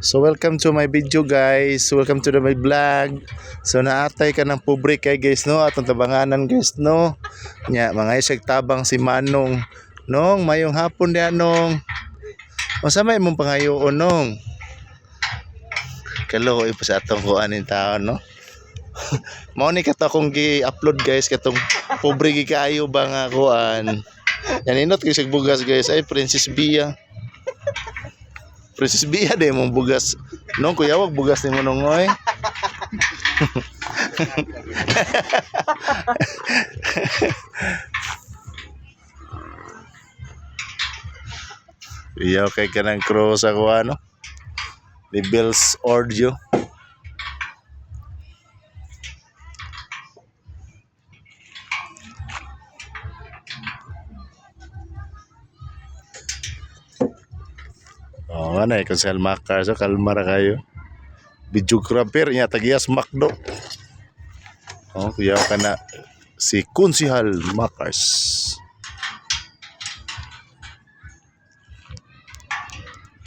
So welcome to my video guys. Welcome to my vlog. So naatay ka ng pobre kay guys no. Atong tabanganan guys no. Nya mga isig tabang si Manong. Nong mayong hapon diha nong. Unsa may imong pangayoon nong? Kaloy pa sa atong kuanin taon no. Mao ni kato akong gi-upload guys katong pobre gi kaayo ba nga kuan. Yan inot kisig bugas guys ay Princess Bia. Princess Bia de mong bugas. Nong kuya wag bugas ni mo nong oy. Iya kay kanang cross ako ano. Rebels audio. Oh, ano eh, kung sa Makar, so kalmar kayo. Videographer niya, tagiyas Makdo. Oh, kuya ka na si Kunsihal Makars.